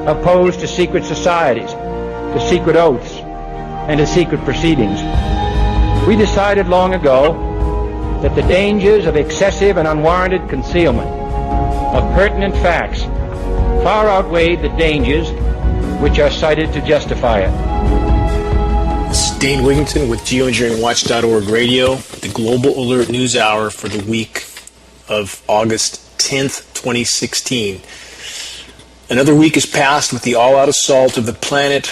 opposed to secret societies, to secret oaths, and to secret proceedings. We decided long ago that the dangers of excessive and unwarranted concealment of pertinent facts far outweighed the dangers which are cited to justify it. This is Dane Wigington with GeoEngineeringWatch.org Radio, the Global Alert News Hour for the week of August 10th, 2016. Another week has passed with the all-out assault of the planet,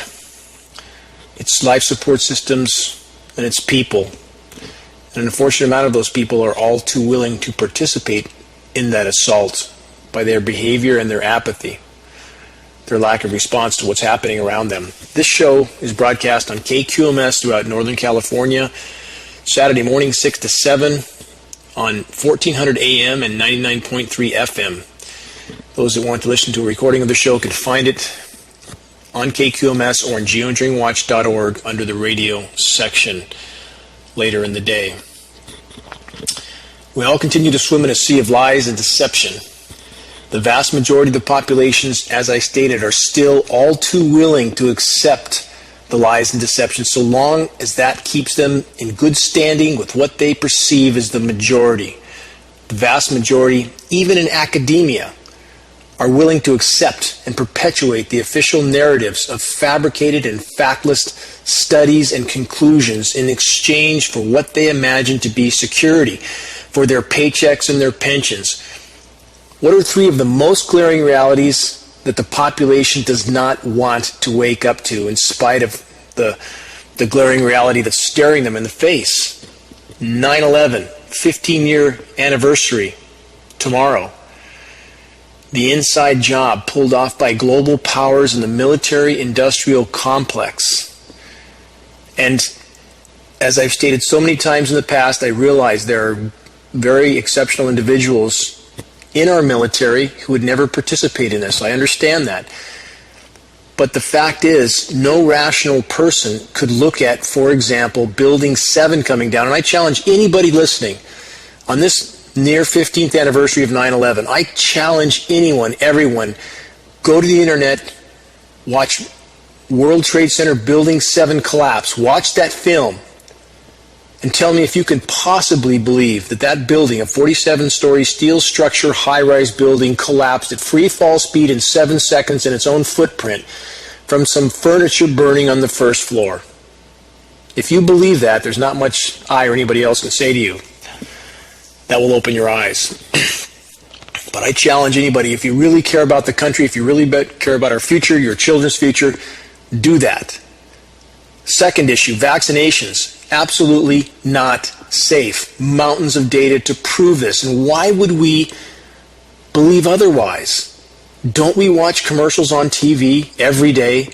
its life support systems, and its people. And an unfortunate amount of those people are all too willing to participate in that assault by their behavior and their apathy, their lack of response to what's happening around them. This show is broadcast on KQMS throughout Northern California, Saturday morning 6 to 7 on 1400 AM and 99.3 FM. Those that want to listen to a recording of the show can find it on KQMS or on GeoEngineeringWatch.org under the radio section later in the day. We all continue to swim in a sea of lies and deception. The vast majority of the populations, as I stated, are still all too willing to accept the lies and deception so long as that keeps them in good standing with what they perceive as the majority. The vast majority, even in academia, are willing to accept and perpetuate the official narratives of fabricated and factless studies and conclusions in exchange for what they imagine to be security for their paychecks and their pensions. What are three of the most glaring realities that the population does not want to wake up to in spite of the glaring reality that's staring them in the face? 9/11, 15-year anniversary tomorrow. The inside job pulled off by global powers in the military-industrial complex. And as I've stated so many times in the past, I realize there are very exceptional individuals in our military who would never participate in this. I understand that. But the fact is, no rational person could look at, for example, Building 7 coming down. And I challenge anybody listening on this near 15th anniversary of 9/11. I challenge anyone, everyone, go to the internet, watch World Trade Center Building 7 collapse, watch that film, and tell me if you can possibly believe that that building, a 47-story steel structure high-rise building, collapsed at free fall speed in 7 seconds in its own footprint from some furniture burning on the first floor. If you believe that, there's not much I or anybody else can say to you that will open your eyes. But I challenge anybody, if you really care about the country, if you really care about our future, your children's future, do that. Second issue, vaccinations. Absolutely not safe. Mountains of data to prove this. And why would we believe otherwise? Don't we watch commercials on TV every day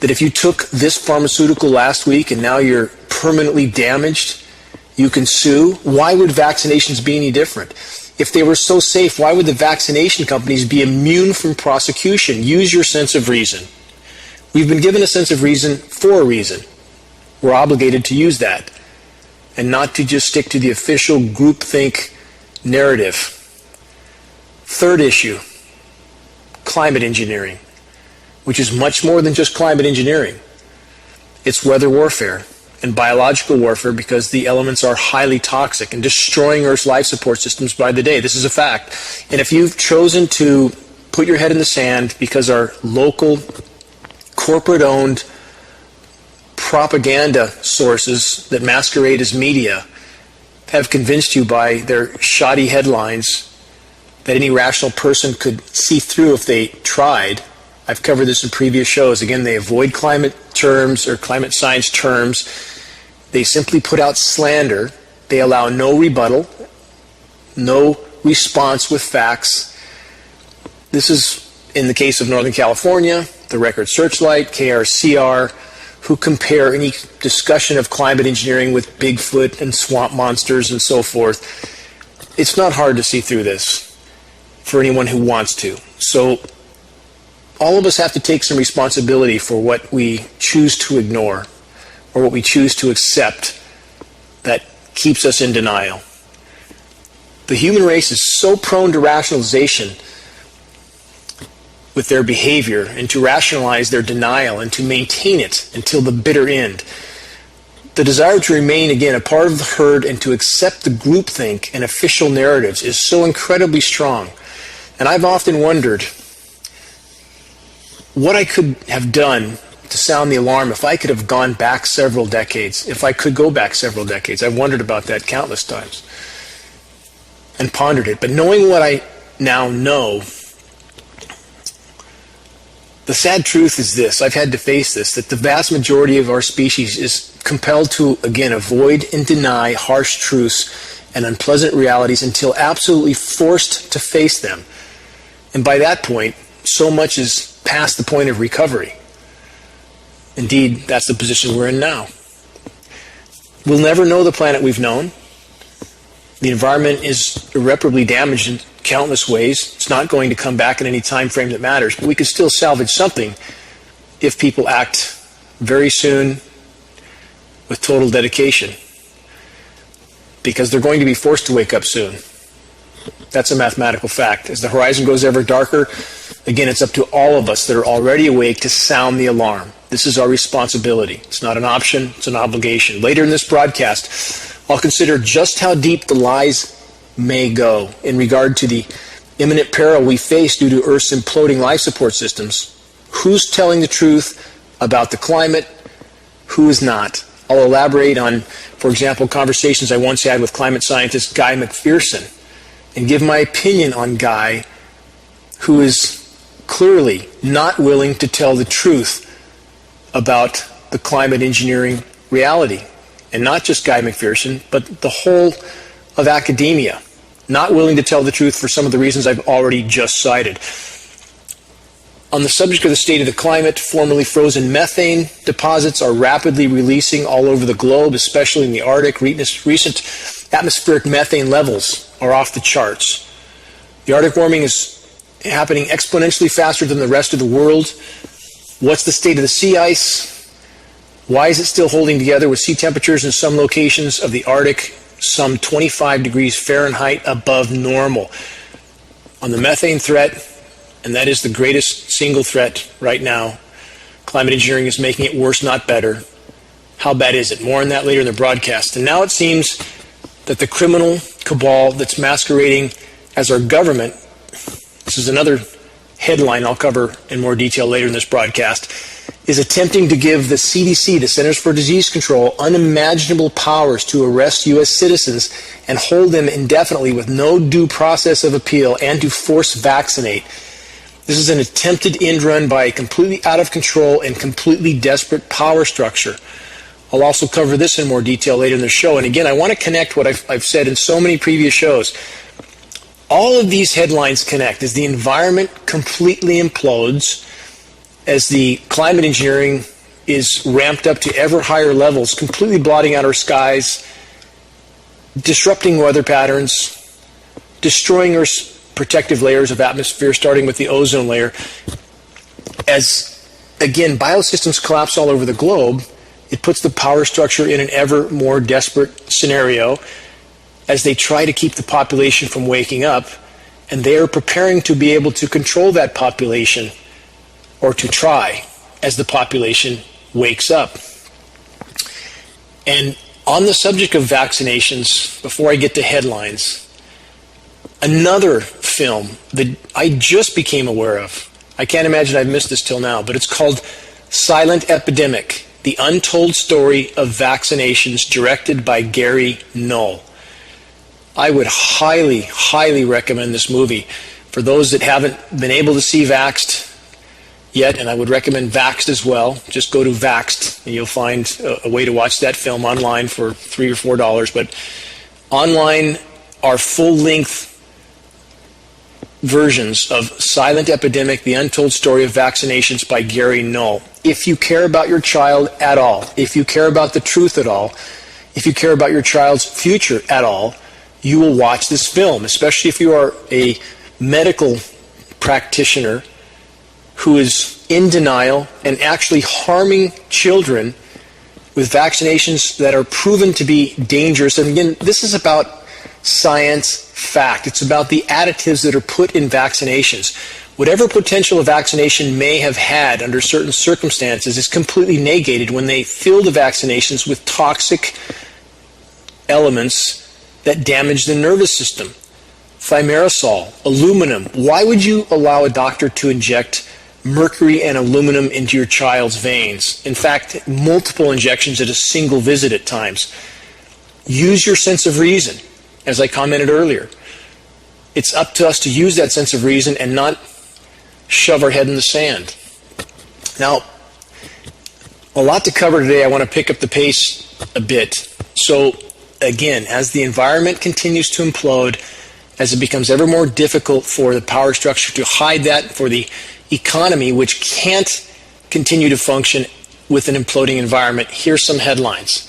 that if you took this pharmaceutical last week and now you're permanently damaged, you can sue? Why would vaccinations be any different? If they were so safe, why would the vaccination companies be immune from prosecution? Use your sense of reason. We've been given a sense of reason for a reason. We're obligated to use that and not to just stick to the official groupthink narrative. Third issue, climate engineering, which is much more than just climate engineering. It's weather warfare and biological warfare because the elements are highly toxic and destroying Earth's life support systems by the day. This is a fact. And if you've chosen to put your head in the sand because our local corporate-owned propaganda sources that masquerade as media have convinced you by their shoddy headlines that any rational person could see through if they tried, I've covered this in previous shows. Again, they avoid climate terms or climate science terms. They simply put out slander. They allow no rebuttal, no response with facts. This is in the case of Northern California, the Record Searchlight, KRCR, who compare any discussion of climate engineering with Bigfoot and swamp monsters and so forth. It's not hard to see through this for anyone who wants to. So all of us have to take some responsibility for what we choose to ignore or what we choose to accept that keeps us in denial. The human race is so prone to rationalization with their behavior and to rationalize their denial and to maintain it until the bitter end. The desire to remain, again, a part of the herd and to accept the groupthink and official narratives is so incredibly strong. And I've often wondered what I could have done to sound the alarm if I could have gone back several decades, if I could go back several decades. I've wondered about that countless times and pondered it. But knowing what I now know, the sad truth is this, I've had to face this, that the vast majority of our species is compelled to, again, avoid and deny harsh truths and unpleasant realities until absolutely forced to face them. And by that point, so much is past the point of recovery. Indeed, that's the position we're in now. We'll never know the planet we've known. The environment is irreparably damaged in countless ways. It's not going to come back in any time frame that matters, but we could still salvage something if people act very soon with total dedication, because they're going to be forced to wake up soon. That's a mathematical fact. As the horizon grows ever darker, again, it's up to all of us that are already awake to sound the alarm. This is our responsibility. It's not an option, it's an obligation. Later in this broadcast, I'll consider just how deep the lies may go in regard to the imminent peril we face due to Earth's imploding life support systems. Who's telling the truth about the climate? Who is not? I'll elaborate on, for example, conversations I once had with climate scientist Guy McPherson and give my opinion on Guy, who is clearly not willing to tell the truth about the climate engineering reality. And not just Guy McPherson, but the whole of academia, not willing to tell the truth for some of the reasons I've already just cited. On the subject of the state of the climate, formerly frozen methane deposits are rapidly releasing all over the globe, especially in the Arctic. Recent atmospheric methane levels are off the charts. The Arctic warming is happening exponentially faster than the rest of the world. What's the state of the sea ice? Why is it still holding together with sea temperatures in some locations of the Arctic some 25 degrees Fahrenheit above normal? On the methane threat, and that is the greatest single threat right now, climate engineering is making it worse, not better. How bad is it? More on that later in the broadcast. And now it seems that the criminal cabal that's masquerading as our government, this is another headline I'll cover in more detail later in this broadcast, is attempting to give the CDC, the Centers for Disease Control, unimaginable powers to arrest U.S. citizens and hold them indefinitely with no due process of appeal and to force vaccinate. This is an attempted end run by a completely out of control and completely desperate power structure. I'll also cover this in more detail later in the show. And again, I want to connect what I've said in so many previous shows. All of these headlines connect as the environment completely implodes, as the climate engineering is ramped up to ever higher levels, completely blotting out our skies, disrupting weather patterns, destroying Earth's protective layers of atmosphere, starting with the ozone layer. As, again, biosystems collapse all over the globe, it puts the power structure in an ever more desperate scenario as they try to keep the population from waking up, and they are preparing to be able to control that population, or to try, as the population wakes up. And on the subject of vaccinations, before I get to headlines, another film that I just became aware of, I can't imagine I've missed this till now, but it's called Silent Epidemic, The Untold Story of Vaccinations, directed by Gary Null. I would highly, highly recommend this movie for those that haven't been able to see Vaxxed yet, and I would recommend Vaxxed as well. Just go to Vaxxed and you'll find a way to watch that film online for $3 or $4. But online are full-length versions of Silent Epidemic, The Untold Story of Vaccinations by Gary Null. If you care about your child at all, if you care about the truth at all, if you care about your child's future at all, you will watch this film, especially if you are a medical practitioner who is in denial and actually harming children with vaccinations that are proven to be dangerous. And again, this is about science fact. It's about the additives that are put in vaccinations. Whatever potential a vaccination may have had under certain circumstances is completely negated when they fill the vaccinations with toxic elements that damage the nervous system. Thimerosal, aluminum. Why would you allow a doctor to inject mercury and aluminum into your child's veins? In fact, multiple injections at a single visit at times. Use your sense of reason, as I commented earlier. It's up to us to use that sense of reason and not shove our head in the sand. Now, a lot to cover today. I want to pick up the pace a bit. So, again, as the environment continues to implode, as it becomes ever more difficult for the power structure to hide that, for the economy, which can't continue to function with an imploding environment, here's some headlines.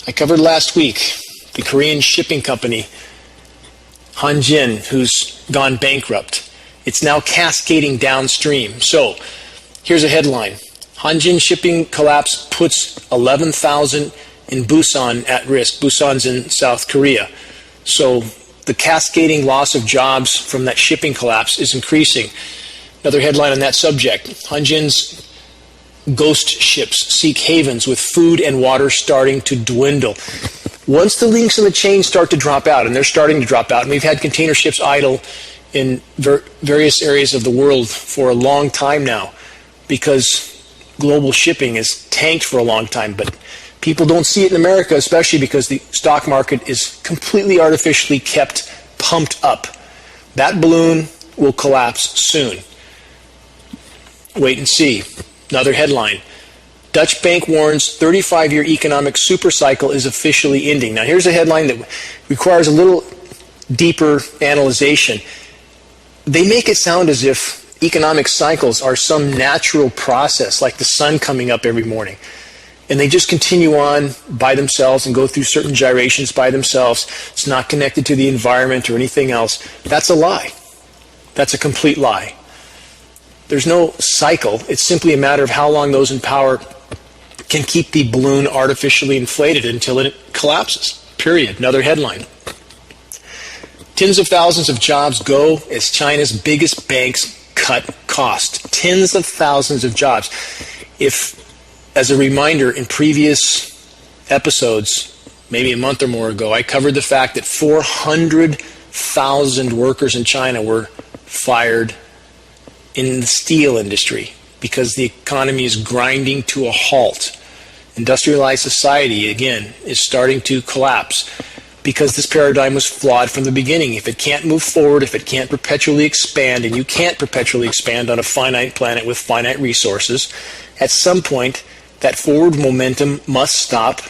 I covered last week the Korean shipping company, Hanjin, who's gone bankrupt. It's now cascading downstream. So, here's a headline. Hanjin shipping collapse puts 11,000 in Busan at risk. Busan's in South Korea. So, the cascading loss of jobs from that shipping collapse is increasing. Another headline on that subject. Hanjin's ghost ships seek havens with food and water starting to dwindle. Once the links in the chain start to drop out, and they're starting to drop out, and we've had container ships idle in various areas of the world for a long time now because global shipping is tanked for a long time, but people don't see it in America, especially because the stock market is completely artificially kept pumped up. That balloon will collapse soon. Wait and see. Another headline. Dutch bank warns 35-year economic supercycle is officially ending. Now here's a headline that requires a little deeper analyzation. They make it sound as if economic cycles are some natural process, like the sun coming up every morning. And they just continue on by themselves and go through certain gyrations by themselves. It's not connected to the environment or anything else. That's a lie. That's a complete lie. There's no cycle. It's simply a matter of how long those in power can keep the balloon artificially inflated until it collapses. Period. Another headline. Tens of thousands of jobs go as China's biggest banks cut cost. Tens of thousands of jobs. If, as a reminder, in previous episodes, maybe a month or more ago, I covered the fact that 400,000 workers in China were fired in the steel industry because the economy is grinding to a halt. Industrialized society, again, is starting to collapse because this paradigm was flawed from the beginning. If it can't move forward, if it can't perpetually expand, and you can't perpetually expand on a finite planet with finite resources, at some point that forward momentum must stop,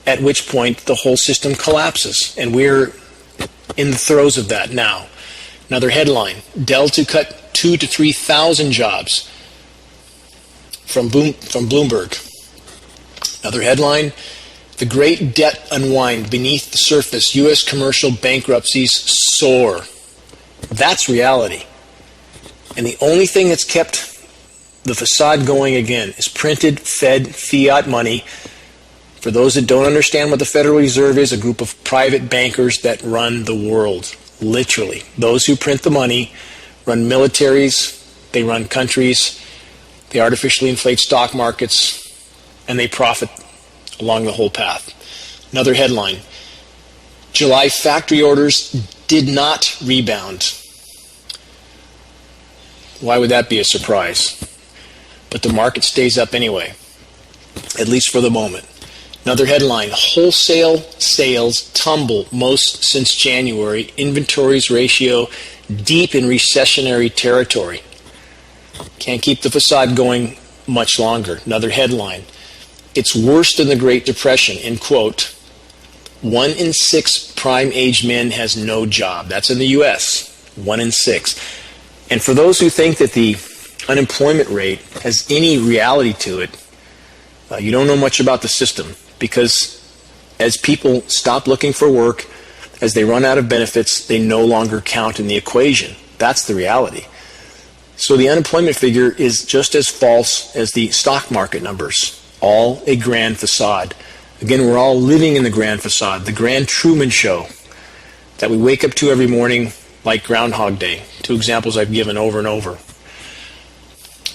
at which point the whole system collapses. And we're in the throes of that now. Another headline, Dell to cut 2,000 to 3,000 jobs from Bloomberg. Another headline, the great debt unwind beneath the surface, U.S. commercial bankruptcies soar. That's reality. And the only thing that's kept the facade going again is printed, fed, fiat money. For those that don't understand what the Federal Reserve is, a group of private bankers that run the world, literally. Those who print the money run militaries, they run countries, they artificially inflate stock markets, and they profit along the whole path. Another headline, July factory orders did not rebound. Why would that be a surprise? But the market stays up anyway, at least for the moment. Another headline, wholesale sales tumble most since January, inventories ratio deep in recessionary territory. Can't keep the facade going much longer. Another headline, it's worse than the Great Depression, in quote, 1 in 6 prime-age men has no job. That's in the U.S., 1 in 6. And for those who think that the unemployment rate has any reality to it, you don't know much about the system, because as people stop looking for work, as they run out of benefits, they no longer count in the equation. That's the reality. So the unemployment figure is just as false as the stock market numbers. All a grand facade. Again, we're all living in the grand facade, the grand Truman Show that we wake up to every morning like Groundhog Day. 2 examples I've given over and over.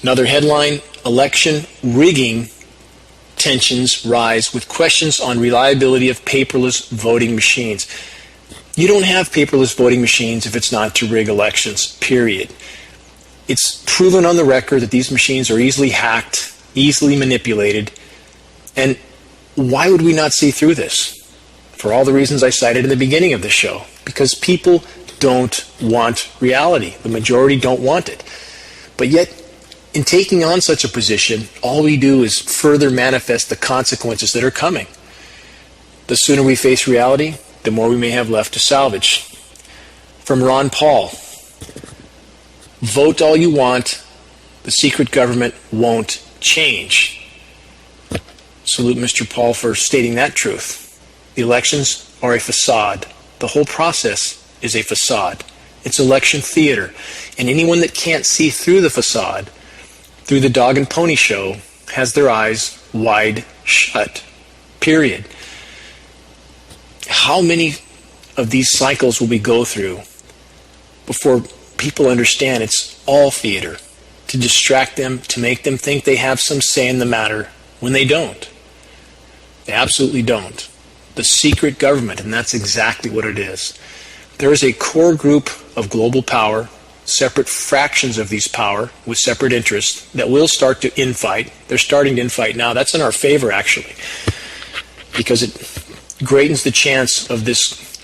Another headline, election rigging tensions rise with questions on reliability of paperless voting machines. You don't have paperless voting machines if it's not to rig elections, period. It's proven on the record that these machines are easily hacked, easily manipulated, and why would we not see through this? For all the reasons I cited in the beginning of the show. Because people don't want reality. The majority don't want it. But yet, in taking on such a position, all we do is further manifest the consequences that are coming. The sooner we face reality, the more we may have left to salvage. From Ron Paul, vote all you want, the secret government won't change. Salute Mr. Paul for stating that truth. The elections are a facade. The whole process is a facade. It's election theater. And anyone that can't see through the facade, through the dog and pony show, has their eyes wide shut. Period. How many of these cycles will we go through before people understand it's all theater, to distract them, to make them think they have some say in the matter when they don't? They absolutely don't. The secret government, and that's exactly what it is. There is a core group of global power, separate fractions of these power with separate interests that will start to infight. They're starting to infight now. That's in our favor, actually, because it greatens the chance of this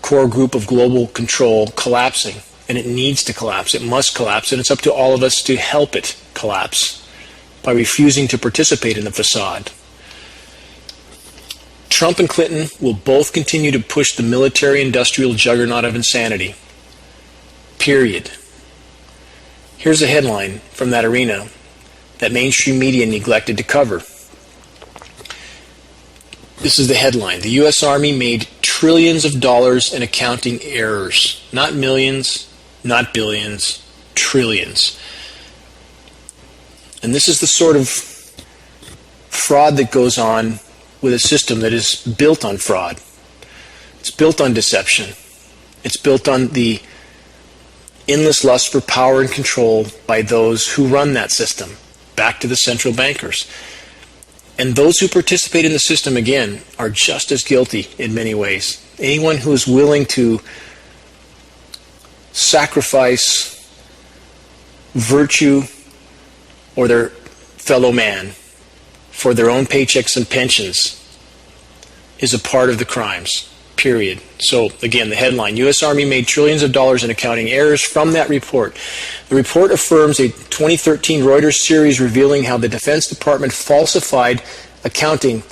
core group of global control collapsing, and it needs to collapse. It must collapse, and it's up to all of us to help it collapse by refusing to participate in the facade. Trump and Clinton will both continue to push the military-industrial juggernaut of insanity. Period. Here's a headline from that arena that mainstream media neglected to cover. This is the headline. The U.S. Army made trillions of dollars in accounting errors. Not millions, not billions, trillions. And this is the sort of fraud that goes on with a system that is built on fraud. It's built on deception. It's built on the endless lust for power and control by those who run that system, back to the central bankers. And those who participate in the system, again, are just as guilty in many ways. Anyone who is willing to sacrifice virtue or their fellow man for their own paychecks and pensions is a part of the crimes, period. So, again, the headline, U.S. Army made trillions of dollars in accounting errors from that report. The report affirms a 2013 Reuters series revealing how the Defense Department falsified accounting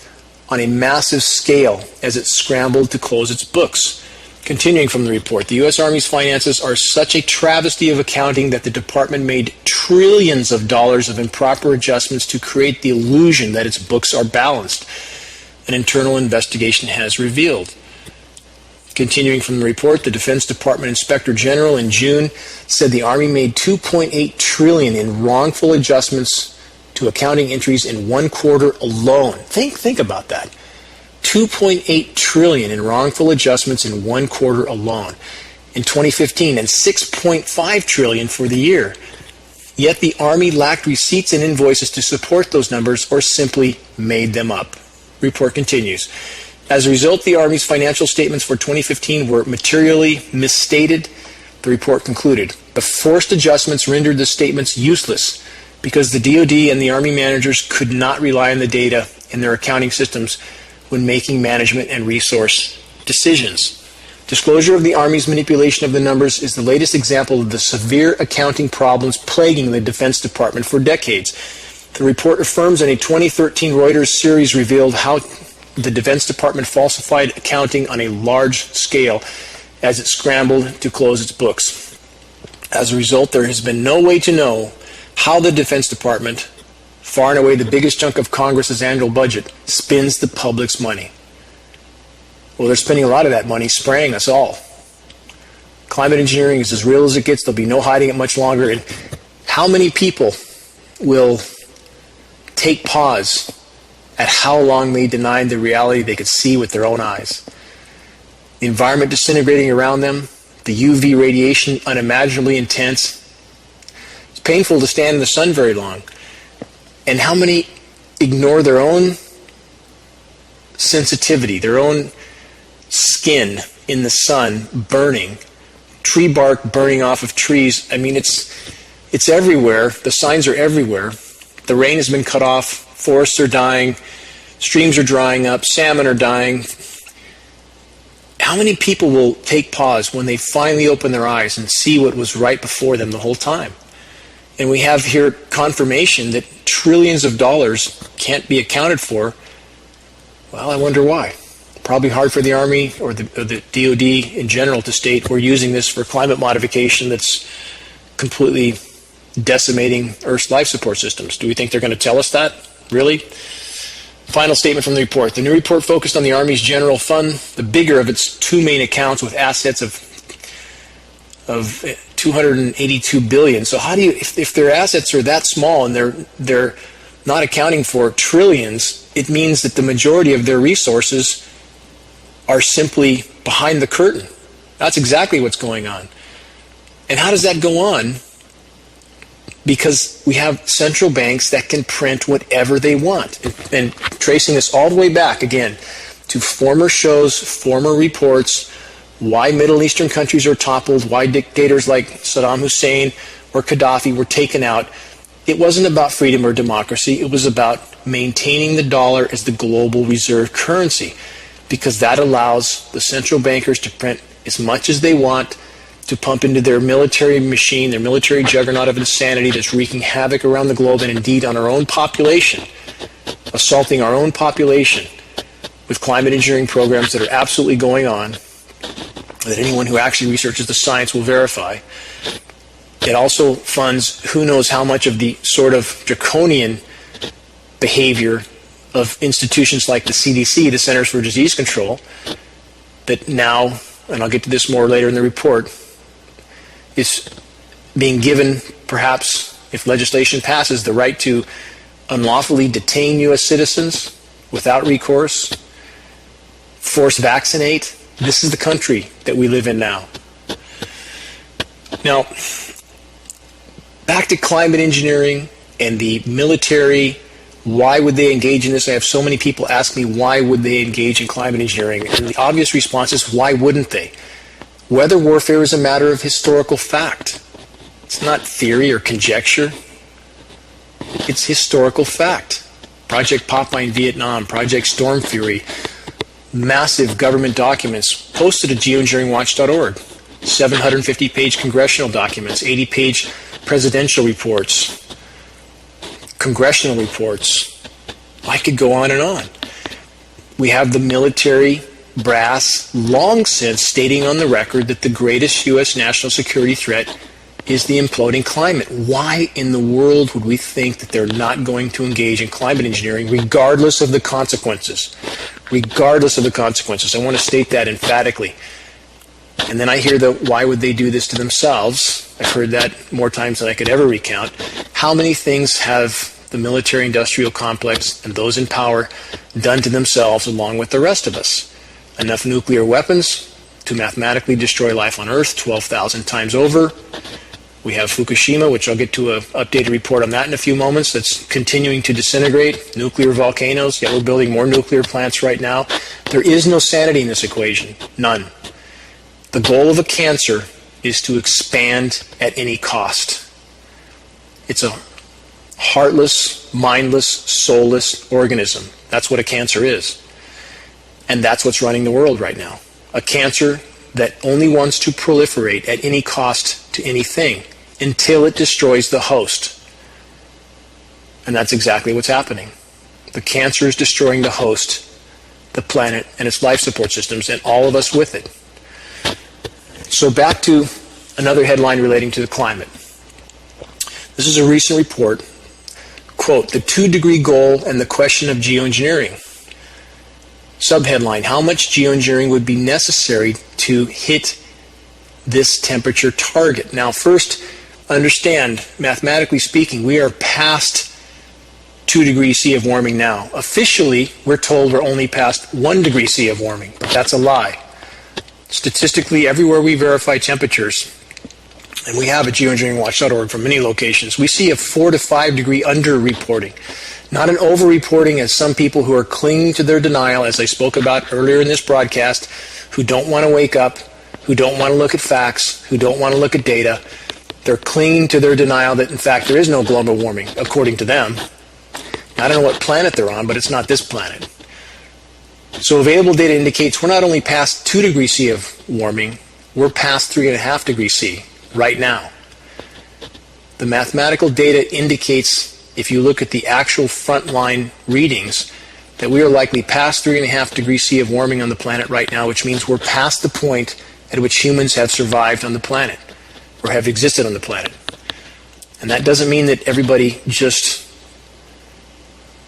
on a massive scale as it scrambled to close its books. Continuing from the report, the U.S. Army's finances are such a travesty of accounting that the department made trillions of dollars of improper adjustments to create the illusion that its books are balanced, an internal investigation has revealed. Continuing from the report, the Defense Department Inspector General in June said the Army made $2.8 trillion in wrongful adjustments to accounting entries in one quarter alone. Think about that. $2.8 trillion in wrongful adjustments in one quarter alone in 2015, and $6.5 trillion for the year. Yet the Army lacked receipts and invoices to support those numbers or simply made them up. Report continues. As a result, the Army's financial statements for 2015 were materially misstated. The report concluded. The forced adjustments rendered the statements useless because the DoD and the Army managers could not rely on the data in their accounting systems when making management and resource decisions. Disclosure of the Army's manipulation of the numbers is the latest example of the severe accounting problems plaguing the Defense Department for decades. The report affirms in a 2013 Reuters series revealed how the Defense Department falsified accounting on a large scale as it scrambled to close its books. As a result, there has been no way to know how the Defense Department, far and away the biggest chunk of Congress's annual budget, spends the public's money. Well, they're spending a lot of that money spraying us all. Climate engineering is as real as it gets. There'll be no hiding it much longer. And how many people will take pause at how long they denied the reality they could see with their own eyes? The environment disintegrating around them, the UV radiation unimaginably intense. It's painful to stand in the sun very long. And how many ignore their own sensitivity, their own skin in the sun burning, tree bark burning off of trees. I mean, it's everywhere. The signs are everywhere. The rain has been cut off. Forests are dying. Streams are drying up. Salmon are dying. How many people will take pause when they finally open their eyes and see what was right before them the whole time? And we have here confirmation that trillions of dollars can't be accounted for. Well, I wonder why. Probably hard for the Army or the DOD in general to state we're using this for climate modification that's completely decimating Earth's life support systems. Do we think they're going to tell us that? Really? Final statement from the report. The new report focused on the Army's general fund, the bigger of its two main accounts with assets of $282 billion. So how do you, if their assets are that small and they're not accounting for trillions, it means that the majority of their resources are simply behind the curtain. That's exactly what's going on. And how does that go on? Because we have central banks that can print whatever they want. And tracing this all the way back, again, to former shows, former reports, why Middle Eastern countries are toppled, why dictators like Saddam Hussein or Gaddafi were taken out. It wasn't about freedom or democracy. It was about maintaining the dollar as the global reserve currency, because that allows the central bankers to print as much as they want to pump into their military machine, their military juggernaut of insanity that's wreaking havoc around the globe and indeed on our own population, assaulting our own population with climate engineering programs that are absolutely going on, that anyone who actually researches the science will verify. It also funds who knows how much of the sort of draconian behavior of institutions like the CDC, the Centers for Disease Control, that now, and I'll get to this more later in the report, is being given, perhaps, if legislation passes, the right to unlawfully detain U.S. citizens without recourse, force vaccinate. This is the country that we live in now. Now, back to climate engineering and the military. Why would they engage in this? I have so many people ask me, why would they engage in climate engineering? And the obvious response is, why wouldn't they? Weather warfare is a matter of historical fact. It's not theory or conjecture. It's historical fact. Project Popeye in Vietnam, Project Storm Fury, massive government documents posted at geoengineeringwatch.org, 750-page congressional documents, 80-page presidential reports, congressional reports. I could go on and on. We have the military brass long since stating on the record that the greatest U.S. national security threat is the imploding climate. Why in the world would we think that they're not going to engage in climate engineering regardless of the consequences? Regardless of the consequences. I want to state that emphatically. And then I hear the, why would they do this to themselves? I've heard that more times than I could ever recount. How many things have the military-industrial complex and those in power done to themselves along with the rest of us? Enough nuclear weapons to mathematically destroy life on Earth 12,000 times over. We have Fukushima, which I'll get to an updated report on that in a few moments, that's continuing to disintegrate. Nuclear volcanoes, yet we're building more nuclear plants right now. There is no sanity in this equation. None. The goal of a cancer is to expand at any cost. It's a heartless, mindless, soulless organism. That's what a cancer is. And that's what's running the world right now. A cancer that only wants to proliferate at any cost to anything until it destroys the host. And that's exactly what's happening. The cancer is destroying the host, the planet, and its life support systems, and all of us with it. So back to another headline relating to the climate. This is a recent report. Quote, the 2-degree goal and the question of geoengineering. Subheadline, how much geoengineering would be necessary to hit this temperature target? Now, first, understand, mathematically speaking, we are past 2 degrees C of warming now. Officially, we're told we're only past 1 degree C of warming, but that's a lie. Statistically, everywhere we verify temperatures, and we have at geoengineeringwatch.org from many locations, we see a 4 to 5 degree under-reporting. Not an over-reporting as some people who are clinging to their denial, as I spoke about earlier in this broadcast, who don't want to wake up, who don't want to look at facts, who don't want to look at data. They're clinging to their denial that, in fact, there is no global warming, according to them. I don't know what planet they're on, but it's not this planet. So available data indicates we're not only past 2 degrees C of warming, we're past 3.5 degrees C right now. The mathematical data indicates, if you look at the actual frontline readings, that we are likely past 3.5 degrees C of warming on the planet right now, which means we're past the point at which humans have survived on the planet, or have existed on the planet. And that doesn't mean that everybody just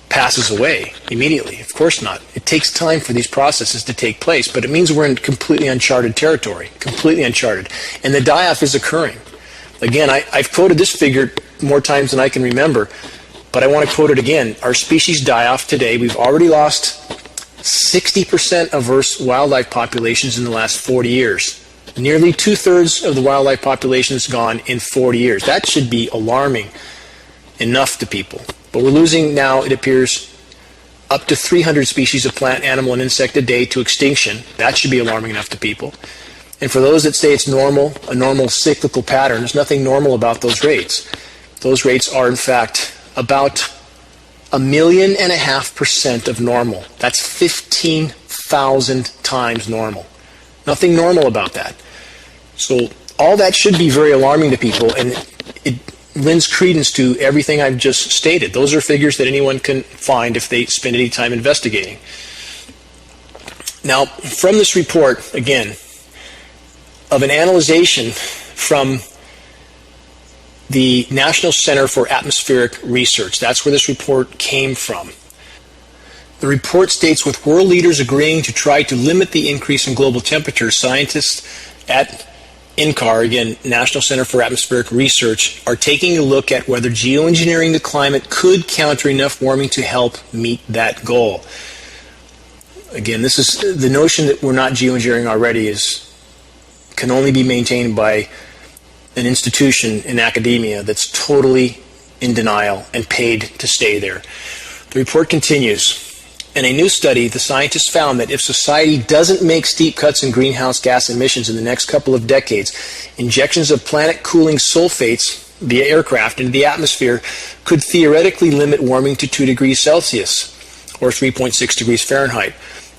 passes away immediately. Of course not. It takes time for these processes to take place, but it means we're in completely uncharted territory, completely uncharted. And the die-off is occurring. Again, I've quoted this figure more times than I can remember, but I want to quote it again. Our species die-off today, we've already lost 60% of Earth's wildlife populations in the last 40 years. Nearly 2/3 of the wildlife population is gone in 40 years. That should be alarming enough to people. But we're losing now, it appears, up to 300 species of plant, animal, and insect a day to extinction. That should be alarming enough to people. And for those that say it's normal, a normal cyclical pattern, there's nothing normal about those rates. Those rates are, in fact, about 1.5 million of normal. That's 15,000 times normal. Nothing normal about that. So all that should be very alarming to people, and it lends credence to everything I've just stated. Those are figures that anyone can find if they spend any time investigating. Now, from this report, again, of an analyzation from the National Center for Atmospheric Research, that's where this report came from. The report states, with world leaders agreeing to try to limit the increase in global temperature, scientists at NCAR, again, National Center for Atmospheric Research, are taking a look at whether geoengineering the climate could counter enough warming to help meet that goal. Again, this is the notion that we're not geoengineering already can only be maintained by an institution in academia that's totally in denial and paid to stay there. The report continues. In a new study, the scientists found that if society doesn't make steep cuts in greenhouse gas emissions in the next couple of decades, injections of planet-cooling sulfates via aircraft into the atmosphere could theoretically limit warming to 2 degrees Celsius, or 3.6 degrees Fahrenheit,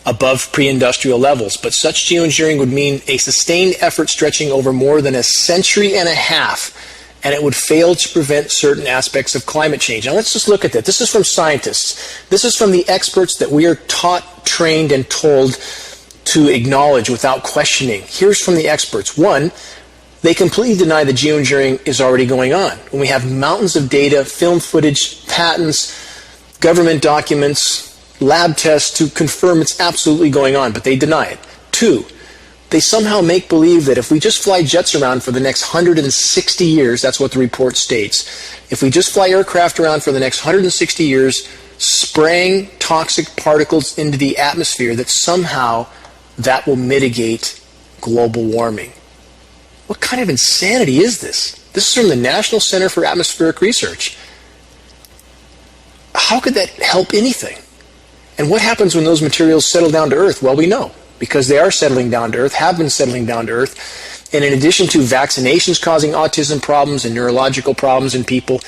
above pre-industrial levels. But such geoengineering would mean a sustained effort stretching over more than a century and a half, and it would fail to prevent certain aspects of climate change. Now let's just look at that. This is from scientists. This is from the experts that we are taught, trained, and told to acknowledge without questioning. Here's from the experts. One, they completely deny that geoengineering is already going on. When we have mountains of data, film footage, patents, government documents, lab tests to confirm it's absolutely going on, but they deny it. Two, they somehow make believe that if we just fly jets around for the next 160 years, that's what the report states, if we just fly aircraft around for the next 160 years, spraying toxic particles into the atmosphere, that somehow that will mitigate global warming. What kind of insanity is this? This is from the National Center for Atmospheric Research. How could that help anything? And what happens when those materials settle down to Earth? Well, we know, because they are settling down to Earth, have been settling down to Earth. And in addition to vaccinations causing autism problems and neurological problems in people,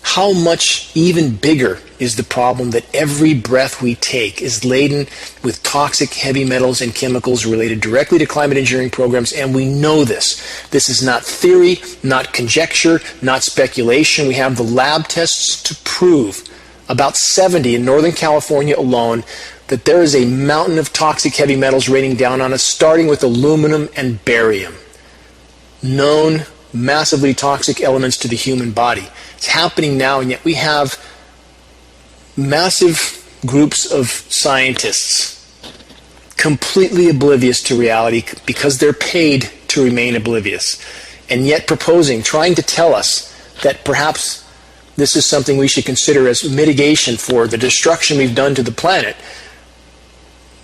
how much even bigger is the problem that every breath we take is laden with toxic heavy metals and chemicals related directly to climate engineering programs, and we know this. This is not theory, not conjecture, not speculation. We have the lab tests to prove, about 70 in Northern California alone, that there is a mountain of toxic heavy metals raining down on us, starting with aluminum and barium. Known massively toxic elements to the human body. It's happening now, and yet we have massive groups of scientists completely oblivious to reality because they're paid to remain oblivious, and yet proposing, trying to tell us that perhaps this is something we should consider as mitigation for the destruction we've done to the planet.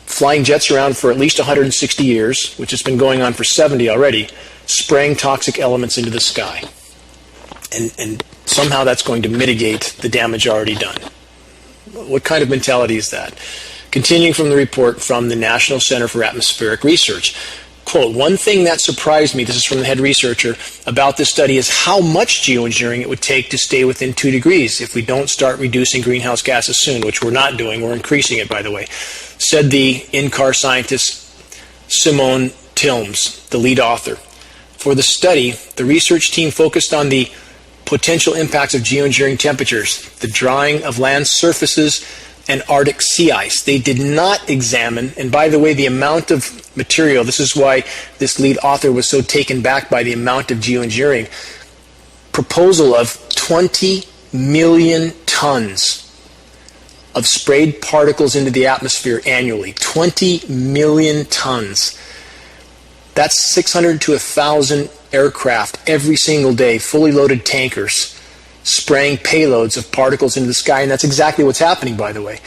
Flying jets around for at least 160 years, which has been going on for 70 already, spraying toxic elements into the sky. And somehow that's going to mitigate the damage already done. What kind of mentality is that? Continuing from the report from the National Center for Atmospheric Research. Quote, one thing that surprised me, this is from the head researcher, about this study is how much geoengineering it would take to stay within 2 degrees if we don't start reducing greenhouse gases soon, which we're not doing. We're increasing it, by the way, said the in-car scientist Simone Tilms, the lead author. For the study, the research team focused on the potential impacts of geoengineering temperatures, the drying of land surfaces, and Arctic sea ice. They did not examine, and by the way, the amount of material, this is why this lead author was so taken back by the amount of geoengineering, proposal of 20 million tons of sprayed particles into the atmosphere annually. 20 million tons. That's 600 to 1,000 aircraft every single day, fully loaded tankers, spraying payloads of particles into the sky, and that's exactly what's happening, by the way.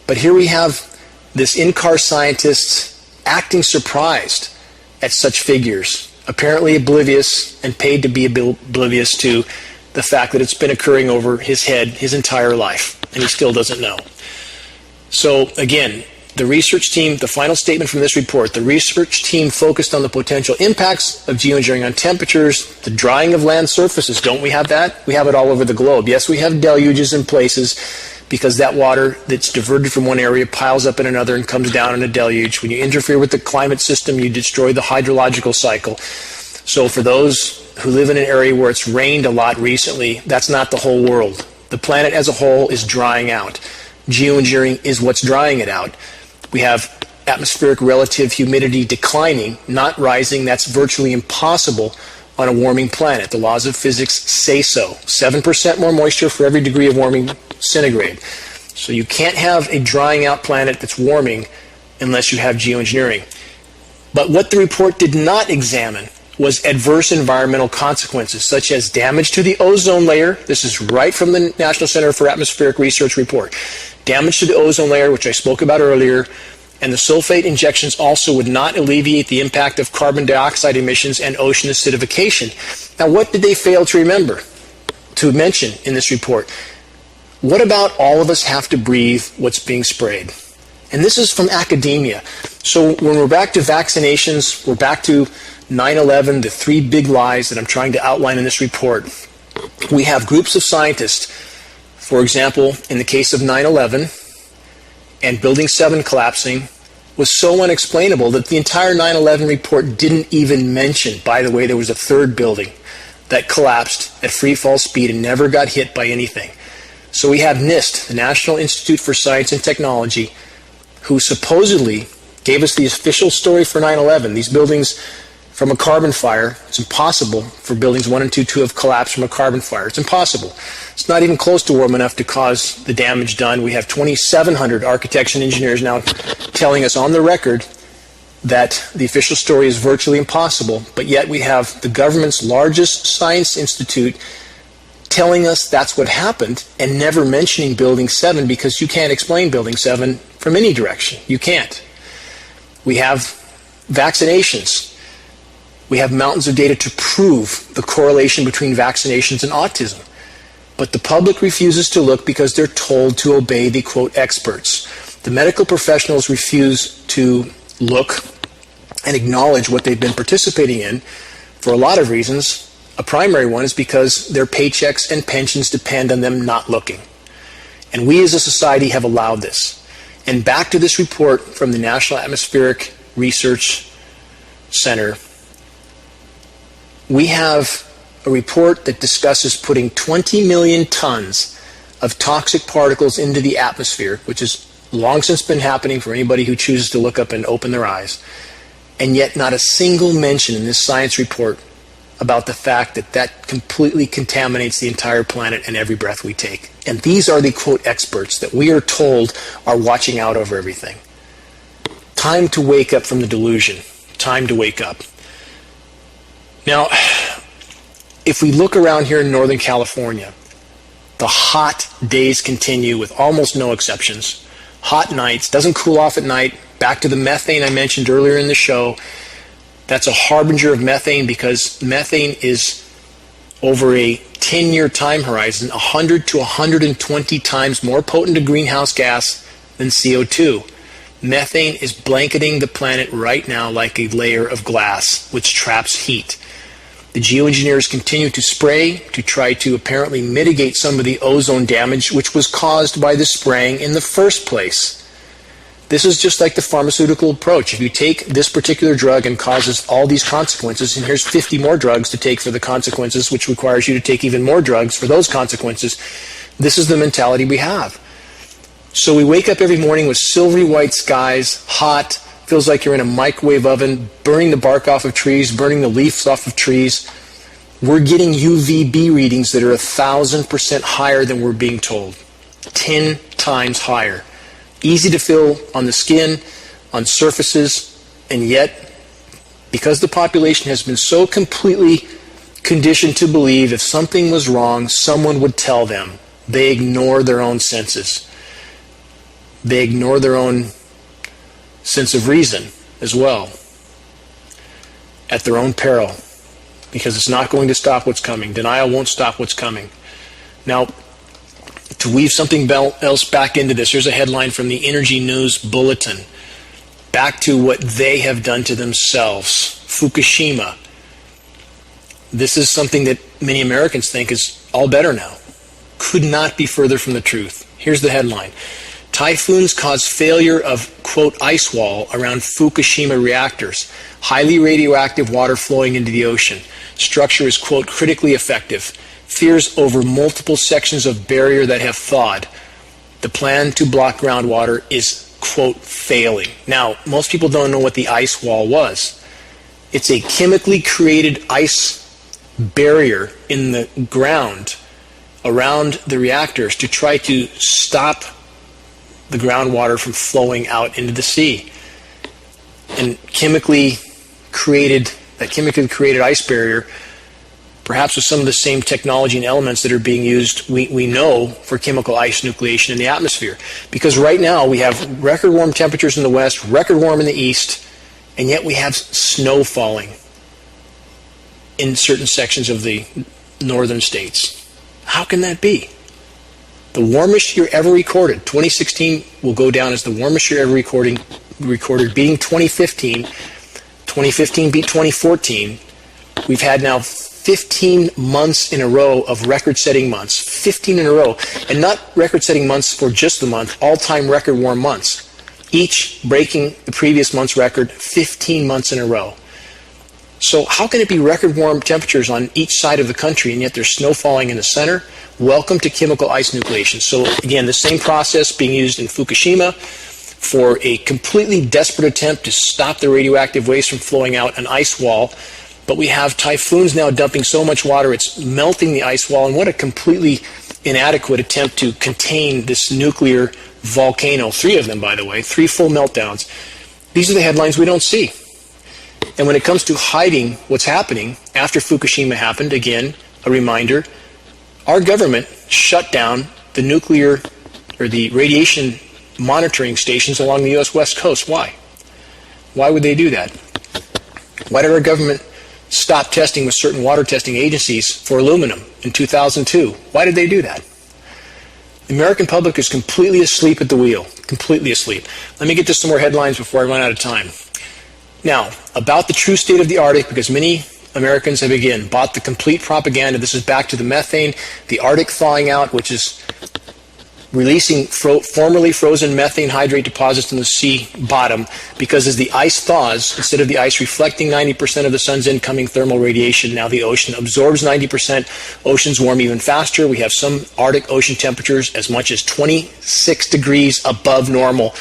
But here we have this in-car scientist acting surprised at such figures, apparently oblivious and paid to be oblivious to the fact that it's been occurring over his head his entire life, and he still doesn't know. So again, the research team, the final statement from this report, the research team focused on the potential impacts of geoengineering on temperatures, the drying of land surfaces. Don't we have that? We have it all over the globe. Yes, we have deluges in places because that water that's diverted from one area piles up in another and comes down in a deluge. When you interfere with the climate system, you destroy the hydrological cycle. So for those who live in an area where it's rained a lot recently, that's not the whole world. The planet as a whole is drying out. Geoengineering is what's drying it out. We have atmospheric relative humidity declining, not rising. That's virtually impossible on a warming planet. The laws of physics say so. 7% more moisture for every degree of warming centigrade. So you can't have a drying out planet that's warming unless you have geoengineering. But what the report did not examine was adverse environmental consequences, such as damage to the ozone layer. This is right from the National Center for Atmospheric Research report. Damage to the ozone layer, which I spoke about earlier, and the sulfate injections also would not alleviate the impact of carbon dioxide emissions and ocean acidification. Now, what did they fail to mention in this report? What about all of us have to breathe what's being sprayed? And this is from academia. So when we're back to vaccinations, we're back to 9/11, the 3 big lies that I'm trying to outline in this report. We have groups of scientists, for example, in the case of 9/11 and Building 7 collapsing, was so unexplainable that the entire 9/11 report didn't even mention, by the way, there was a 3rd building that collapsed at free fall speed and never got hit by anything. So we have NIST, the National Institute for Science and Technology, who supposedly gave us the official story for 9/11. These buildings from a carbon fire, it's impossible for buildings 1 and 2 to have collapsed from a carbon fire. It's impossible. It's not even close to warm enough to cause the damage done. We have 2,700 architects and engineers now telling us on the record that the official story is virtually impossible, but yet we have the government's largest science institute telling us that's what happened and never mentioning Building 7 because you can't explain Building 7 from any direction. You can't. We have vaccinations. We have mountains of data to prove the correlation between vaccinations and autism. But the public refuses to look because they're told to obey the, quote, experts. The medical professionals refuse to look and acknowledge what they've been participating in for a lot of reasons. A primary one is because their paychecks and pensions depend on them not looking. And we as a society have allowed this. And back to this report from the National Atmospheric Research Center, we have a report that discusses putting 20 million tons of toxic particles into the atmosphere, which has long since been happening for anybody who chooses to look up and open their eyes, and yet not a single mention in this science report about the fact that that completely contaminates the entire planet and every breath we take. And these are the, quote, experts that we are told are watching out over everything. Time to wake up from the delusion. Time to wake up. Now, if we look around here in Northern California, the hot days continue with almost no exceptions. Hot nights, doesn't cool off at night. Back to the methane I mentioned earlier in the show. That's a harbinger of methane because methane is, over a 10-year time horizon, 100 to 120 times more potent a greenhouse gas than CO2. Methane is blanketing the planet right now like a layer of glass, which traps heat. The geoengineers continue to spray to try to apparently mitigate some of the ozone damage which was caused by the spraying in the first place. This is just like the pharmaceutical approach. If you take this particular drug and causes all these consequences, and here's 50 more drugs to take for the consequences, which requires you to take even more drugs for those consequences, this is the mentality we have. So we wake up every morning with silvery white skies, hot, feels like you're in a microwave oven, burning the bark off of trees, burning the leaves off of trees. We're getting UVB readings that are 1,000% higher than we're being told. 10 times higher. Easy to feel on the skin, on surfaces, and yet, because the population has been so completely conditioned to believe if something was wrong, someone would tell them, they ignore their own senses. They ignore their own sense of reason as well, at their own peril, because it's not going to stop what's coming. Denial won't stop what's coming. Now, to weave something else back into this, here's a headline from the Energy News Bulletin. Back to what they have done to themselves. Fukushima. This is something that many Americans think is all better now. Could not be further from the truth. Here's the headline. Typhoons cause failure of, quote, ice wall around Fukushima reactors. Highly radioactive water flowing into the ocean. Structure is, quote, critically effective. Fears over multiple sections of barrier that have thawed. The plan to block groundwater is, quote, failing. Now, most people don't know what the ice wall was. It's a chemically created ice barrier in the ground around the reactors to try to stop the groundwater from flowing out into the sea. And that chemically created ice barrier, perhaps with some of the same technology and elements that are being used, we know, for chemical ice nucleation in the atmosphere. Because right now we have record warm temperatures in the west, record warm in the east, and yet we have snow falling in certain sections of the northern states. How can that be? The warmest year ever recorded, 2016 will go down as the warmest year ever recorded, beating 2015. 2015 beat 2014. We've had now 15 months in a row of record-setting months. 15 in a row. And not record-setting months for just the month, all-time record warm months. Each breaking the previous month's record 15 months in a row. So how can it be record warm temperatures on each side of the country and yet there's snow falling in the center? Welcome to chemical ice nucleation. So again, the same process being used in Fukushima for a completely desperate attempt to stop the radioactive waste from flowing out, an ice wall. But we have typhoons now dumping so much water, it's melting the ice wall. And what a completely inadequate attempt to contain this nuclear volcano. 3 of them, by the way, 3 full meltdowns. These are the headlines we don't see. And when it comes to hiding what's happening after Fukushima happened, again, a reminder, our government shut down the nuclear or the radiation monitoring stations along the U.S. West Coast. Why? Why would they do that? Why did our government stop testing with certain water testing agencies for aluminum in 2002? Why did they do that? The American public is completely asleep at the wheel. Completely asleep. Let me get to some more headlines before I run out of time. Now, about the true state of the Arctic, because many Americans have, again, bought the complete propaganda. This is back to the methane, the Arctic thawing out, which is releasing formerly frozen methane hydrate deposits in the sea bottom, because as the ice thaws, instead of the ice reflecting 90% of the sun's incoming thermal radiation, now the ocean absorbs 90%. Oceans warm even faster. We have some Arctic ocean temperatures as much as 26 degrees above normal.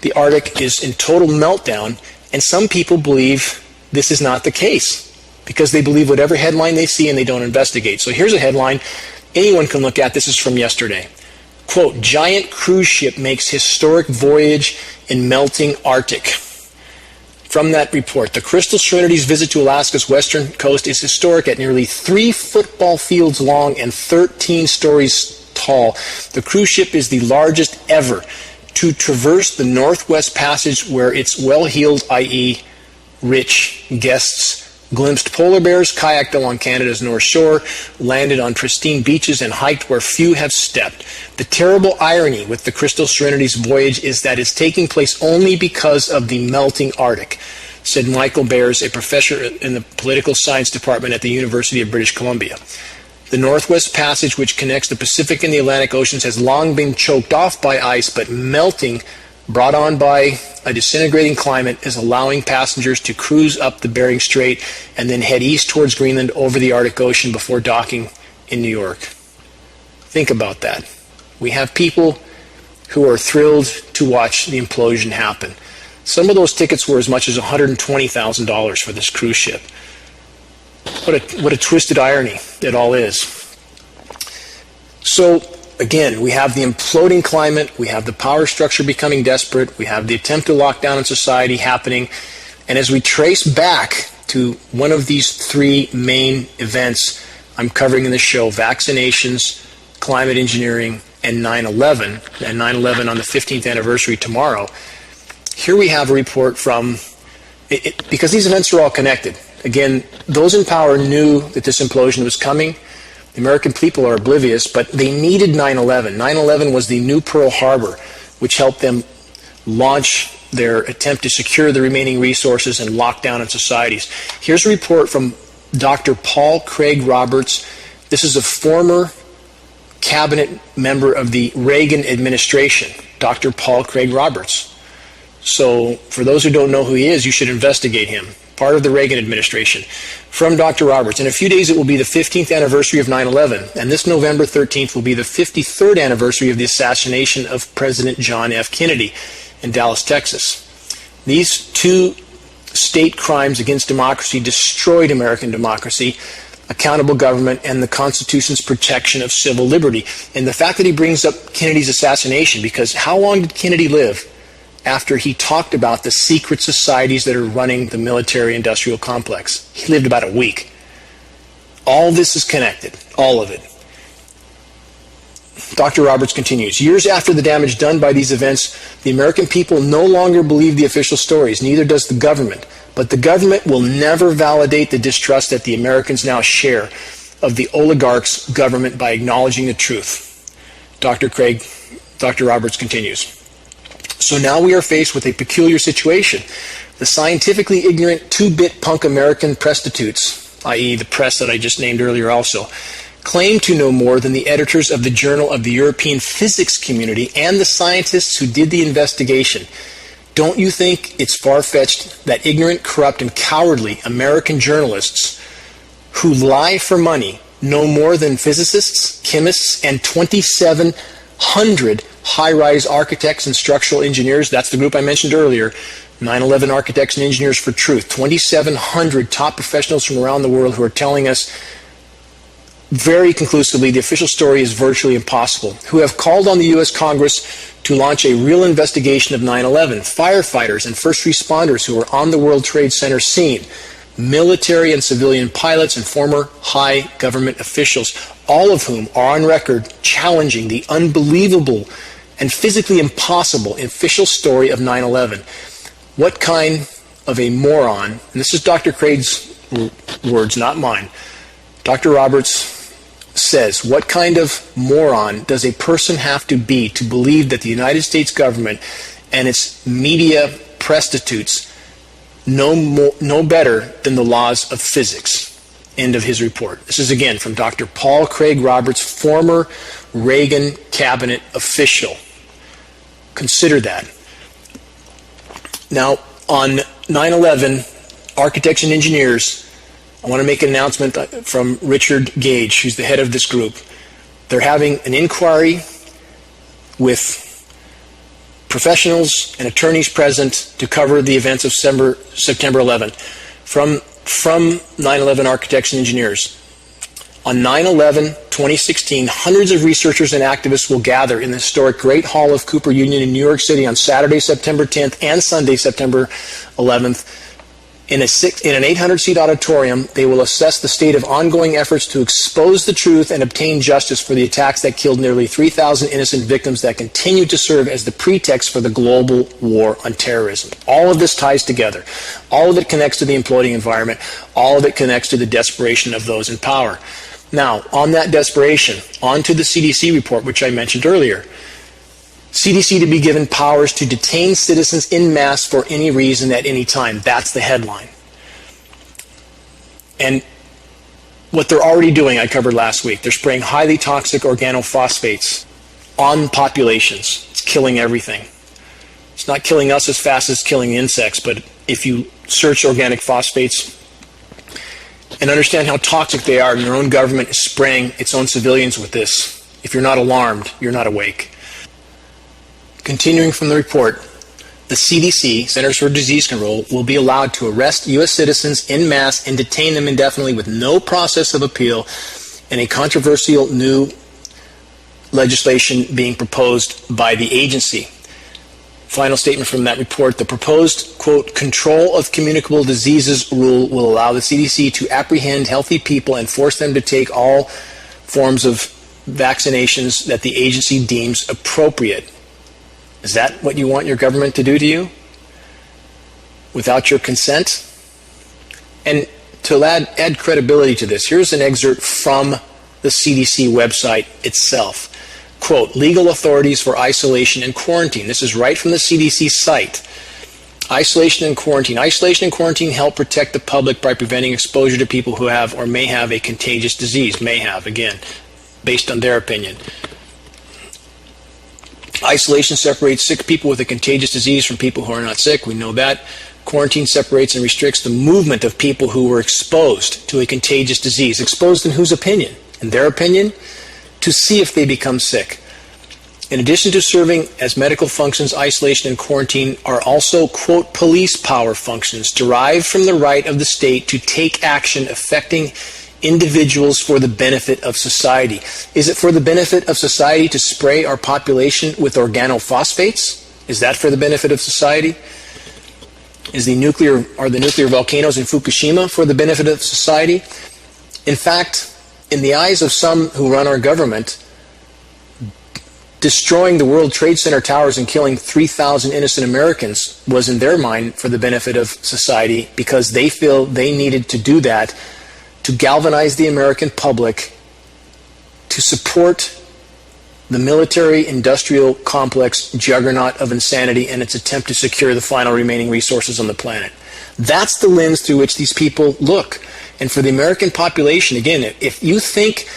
The Arctic is in total meltdown, and some people believe this is not the case because they believe whatever headline they see and they don't investigate. So here's a headline anyone can look at. This is from yesterday. Quote, giant cruise ship makes historic voyage in melting Arctic. From that report, the Crystal Serenity's visit to Alaska's western coast is historic at nearly 3 football fields long and 13 stories tall. The cruise ship is the largest ever to traverse the Northwest Passage where it's well-heeled, i.e. rich guests glimpsed polar bears, kayaked along Canada's North Shore, landed on pristine beaches, and hiked where few have stepped. The terrible irony with the Crystal Serenity's voyage is that it's taking place only because of the melting Arctic, said Michael Bears, a professor in the political science department at the University of British Columbia. The Northwest Passage, which connects the Pacific and the Atlantic Oceans, has long been choked off by ice, but melting, brought on by a disintegrating climate, is allowing passengers to cruise up the Bering Strait and then head east towards Greenland over the Arctic Ocean before docking in New York. Think about that. We have people who are thrilled to watch the implosion happen. Some of those tickets were as much as $120,000 for this cruise ship. What a twisted irony it all is. So, again, we have the imploding climate, we have the power structure becoming desperate, we have the attempt to lock down in society happening, and as we trace back to one of these three main events I'm covering in the show, vaccinations, climate engineering, and 9/11, and 9/11 on the 15th anniversary tomorrow, here we have a report from, because these events are all connected. Again, those in power knew that this implosion was coming. The American people are oblivious, but they needed 9/11. 9/11 was the new Pearl Harbor, which helped them launch their attempt to secure the remaining resources and lock down in societies. Here's a report from Dr. Paul Craig Roberts. This is a former cabinet member of the Reagan administration, Dr. Paul Craig Roberts. So for those who don't know who he is, you should investigate him. Part of the Reagan administration. From Dr. Roberts, in a few days it will be the 15th anniversary of 9/11, and this November 13th will be the 53rd anniversary of the assassination of President John F. Kennedy in Dallas, Texas. These two state crimes against democracy destroyed American democracy, accountable government, and the Constitution's protection of civil liberty. And the fact that he brings up Kennedy's assassination, because how long did Kennedy live after he talked about the secret societies that are running the military-industrial complex? He lived about a week. All this is connected, all of it. Dr. Roberts continues, years after the damage done by these events, the American people no longer believe the official stories, neither does the government. But the government will never validate the distrust that the Americans now share of the oligarchs' government by acknowledging the truth. Dr. Roberts continues. So now we are faced with a peculiar situation. The scientifically ignorant two-bit punk American prostitutes, i.e. the press that I just named earlier also, claim to know more than the editors of the Journal of the European Physics Community and the scientists who did the investigation. Don't you think it's far-fetched that ignorant, corrupt, and cowardly American journalists who lie for money know more than physicists, chemists, and 2,700 high-rise architects and structural engineers? That's the group I mentioned earlier, 9/11 Architects and Engineers for Truth. 2,700 top professionals from around the world who are telling us very conclusively the official story is virtually impossible, who have called on the U.S. Congress to launch a real investigation of 9/11. Firefighters and first responders who were on the World Trade Center scene, military and civilian pilots, and former high government officials, all of whom are on record challenging the unbelievable and physically impossible official story of 9/11. What kind of a moron, and this is Dr. Craig's words, not mine, Dr. Roberts says, what kind of moron does a person have to be to believe that the United States government and its media prostitutes know better than the laws of physics? End of his report. This is again from Dr. Paul Craig Roberts, former Reagan cabinet official. Consider that. Now, on 9/11, architects and engineers, I want to make an announcement from Richard Gage, who's the head of this group. They're having an inquiry with professionals and attorneys present to cover the events of September 11th from 9/11 Architects and Engineers. On 9/11/2016, hundreds of researchers and activists will gather in the historic Great Hall of Cooper Union in New York City on Saturday, September 10th and Sunday, September 11th, In an 800-seat auditorium, they will assess the state of ongoing efforts to expose the truth and obtain justice for the attacks that killed nearly 3,000 innocent victims that continue to serve as the pretext for the global war on terrorism. All of this ties together. All of it connects to the imploding environment. All of it connects to the desperation of those in power. Now, on that desperation, on to the CDC report, which I mentioned earlier. CDC to be given powers to detain citizens en masse for any reason at any time. That's the headline. And what they're already doing, I covered last week. They're spraying highly toxic organophosphates on populations. It's killing everything. It's not killing us as fast as killing insects, but if you search organic phosphates and understand how toxic they are, and your own government is spraying its own civilians with this, if you're not alarmed, you're not awake. Continuing from the report, the CDC, Centers for Disease Control, will be allowed to arrest U.S. citizens en masse and detain them indefinitely with no process of appeal, and a controversial new legislation being proposed by the agency. Final statement from that report, the proposed, quote, control of communicable diseases rule will allow the CDC to apprehend healthy people and force them to take all forms of vaccinations that the agency deems appropriate. Is that what you want your government to do to you? Without your consent? And to add credibility to this, here's an excerpt from the CDC website itself. Quote, legal authorities for isolation and quarantine. This is right from the CDC site. Isolation and quarantine. Isolation and quarantine help protect the public by preventing exposure to people who have or may have a contagious disease. May have, again, based on their opinion. Isolation separates sick people with a contagious disease from people who are not sick. We know that. Quarantine separates and restricts the movement of people who were exposed to a contagious disease. Exposed in whose opinion? In their opinion? To see if they become sick. In addition to serving as medical functions, isolation and quarantine are also, quote, police power functions derived from the right of the state to take action affecting individuals for the benefit of society. Is it for the benefit of society to spray our population with organophosphates? Is that for the benefit of society? Are the nuclear volcanoes in Fukushima for the benefit of society? In fact, in the eyes of some who run our government, destroying the World Trade Center towers and killing 3,000 innocent Americans was in their mind for the benefit of society because they feel they needed to do that to galvanize the American public to support the military-industrial complex juggernaut of insanity and its attempt to secure the final remaining resources on the planet. That's the lens through which these people look. And for the American population, again, if you think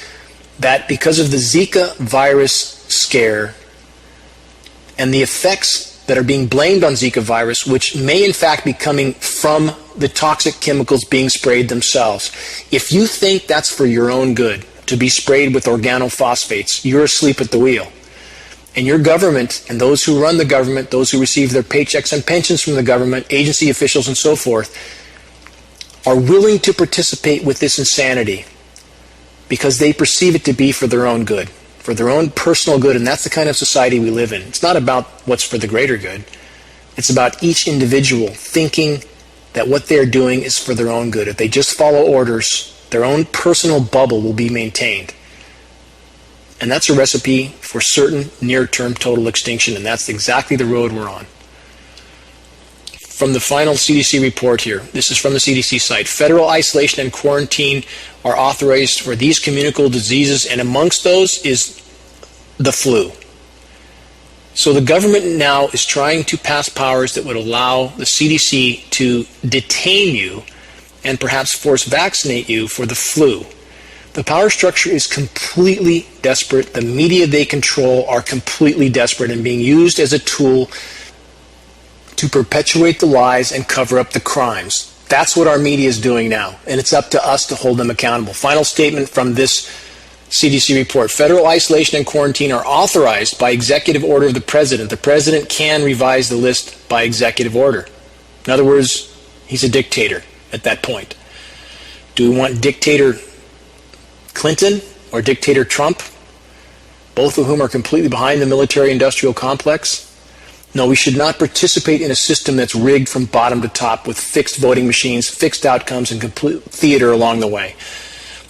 that because of the Zika virus scare and the effects that are being blamed on Zika virus, which may in fact be coming from the toxic chemicals being sprayed themselves, if you think that's for your own good, to be sprayed with organophosphates, you're asleep at the wheel. And your government and those who run the government, those who receive their paychecks and pensions from the government, agency officials and so forth, are willing to participate with this insanity because they perceive it to be for their own good, for their own personal good, and that's the kind of society we live in. It's not about what's for the greater good. It's about each individual thinking that what they're doing is for their own good. If they just follow orders, their own personal bubble will be maintained. And that's a recipe for certain near-term total extinction, and that's exactly the road we're on. From the final CDC report here, this is from the CDC site, federal isolation and quarantine are authorized for these communicable diseases, and amongst those is the flu. So the government now is trying to pass powers that would allow the CDC to detain you and perhaps force vaccinate you for the flu. The power structure is completely desperate. The media they control are completely desperate and being used as a tool to perpetuate the lies and cover up the crimes. That's what our media is doing now, and it's up to us to hold them accountable. Final statement from this CDC report. Federal isolation and quarantine are authorized by executive order of the president. The president can revise the list by executive order. In other words, he's a dictator at that point. Do we want dictator Clinton or dictator Trump, both of whom are completely behind the military-industrial complex? No, we should not participate in a system that's rigged from bottom to top with fixed voting machines, fixed outcomes, and complete theater along the way.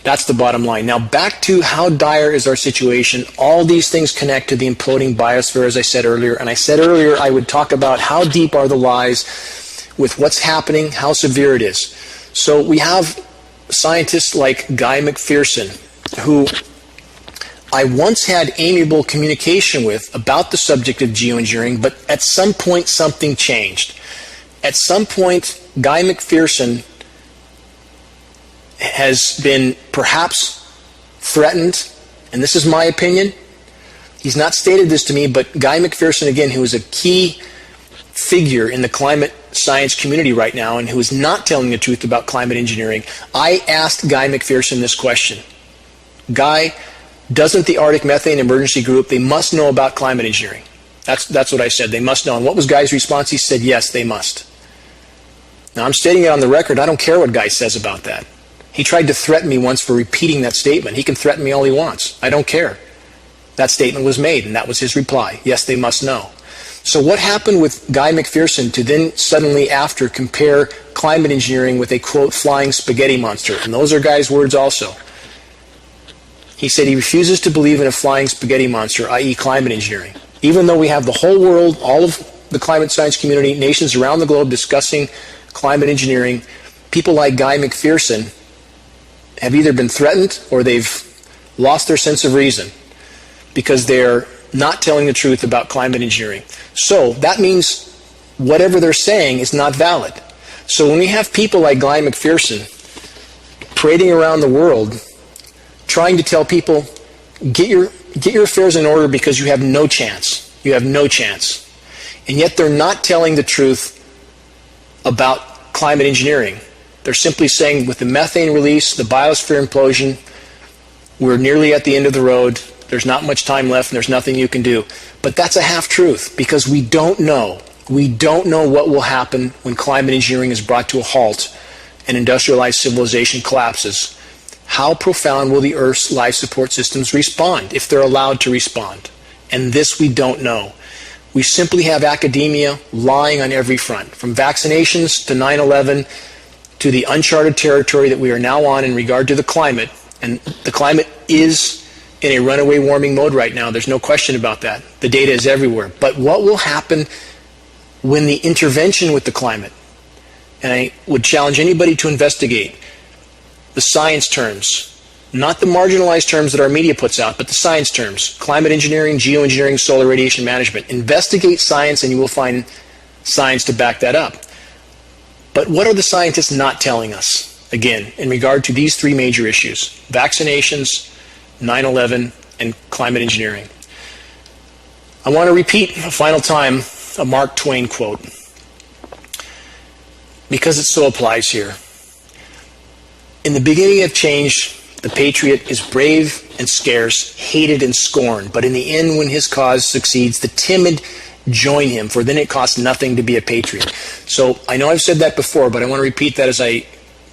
That's the bottom line. Now back to how dire is our situation. All these things connect to the imploding biosphere, as I said earlier. And I said earlier I would talk about how deep are the lies with what's happening, how severe it is. So we have scientists like Guy McPherson, who I once had amiable communication with about the subject of geoengineering, but at some point something changed. At some point, Guy McPherson has been perhaps threatened, and this is my opinion. He's not stated this to me, but Guy McPherson, again, who is a key figure in the climate science community right now and who is not telling the truth about climate engineering, I asked Guy McPherson this question. Guy, doesn't the Arctic Methane Emergency Group, they must know about climate engineering? That's what I said. They must know. And what was Guy's response? He said, yes, they must. Now, I'm stating it on the record. I don't care what Guy says about that. He tried to threaten me once for repeating that statement. He can threaten me all he wants. I don't care. That statement was made, and that was his reply. Yes, they must know. So what happened with Guy McPherson to then suddenly after compare climate engineering with a, quote, flying spaghetti monster? And those are Guy's words also. He said he refuses to believe in a flying spaghetti monster, i.e. climate engineering. Even though we have the whole world, all of the climate science community, nations around the globe discussing climate engineering, people like Guy McPherson have either been threatened or they've lost their sense of reason because they're not telling the truth about climate engineering. So that means whatever they're saying is not valid. So when we have people like Guy McPherson parading around the world trying to tell people, get your affairs in order because you have no chance. You have no chance. And yet they're not telling the truth about climate engineering. They're simply saying with the methane release, the biosphere implosion, we're nearly at the end of the road. There's not much time left and there's nothing you can do. But that's a half-truth because we don't know. We don't know what will happen when climate engineering is brought to a halt and industrialized civilization collapses. How profound will the Earth's life support systems respond if they're allowed to respond? And this we don't know. We simply have academia lying on every front, from vaccinations to 9/11 to the uncharted territory that we are now on in regard to the climate. And the climate is in a runaway warming mode right now. There's no question about that. The data is everywhere. But what will happen when the intervention with the climate, and I would challenge anybody to investigate the science terms, not the marginalized terms that our media puts out, but the science terms, climate engineering, geoengineering, solar radiation management. Investigate science and you will find science to back that up. But what are the scientists not telling us, again, in regard to these three major issues, vaccinations, 9/11, and climate engineering? I want to repeat a final time a Mark Twain quote, because it so applies here. In the beginning of change, the patriot is brave and scarce, hated and scorned, but in the end, when his cause succeeds, the timid join him, for then it costs nothing to be a patriot. So I know I've said that before, but I want to repeat that as I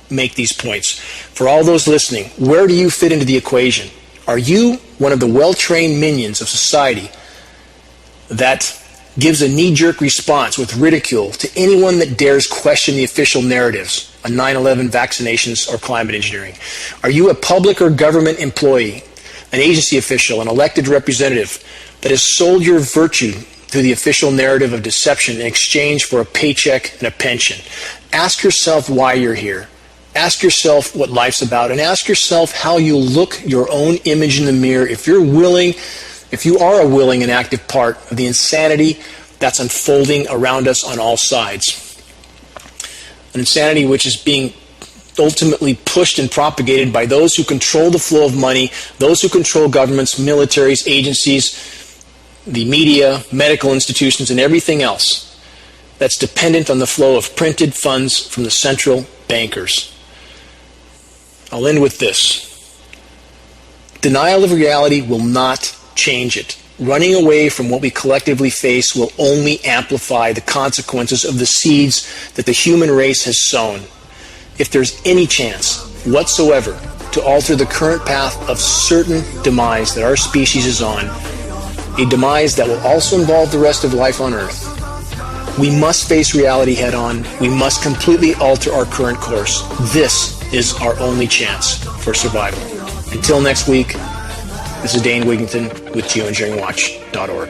make these points. For all those listening, where do you fit into the equation? Are you one of the well-trained minions of society that gives a knee-jerk response with ridicule to anyone that dares question the official narratives on 9/11, vaccinations, or climate engineering? Are you a public or government employee, an agency official, an elected representative that has sold your virtue through the official narrative of deception in exchange for a paycheck and a pension? Ask yourself why you're here. Ask yourself what life's about, and ask yourself how you look your own image in the mirror if you are a willing and active part of the insanity that's unfolding around us on all sides. An insanity which is being ultimately pushed and propagated by those who control the flow of money, those who control governments, militaries, agencies, the media, medical institutions, and everything else that's dependent on the flow of printed funds from the central bankers. I'll end with this. Denial of reality will not change it. Running away from what we collectively face will only amplify the consequences of the seeds that the human race has sown. If there's any chance whatsoever to alter the current path of certain demise that our species is on, a demise that will also involve the rest of life on Earth, We must face reality head on. We must completely alter our current course. This is our only chance for survival. Until next week, this is Dane Wigington with GeoEngineeringWatch.org.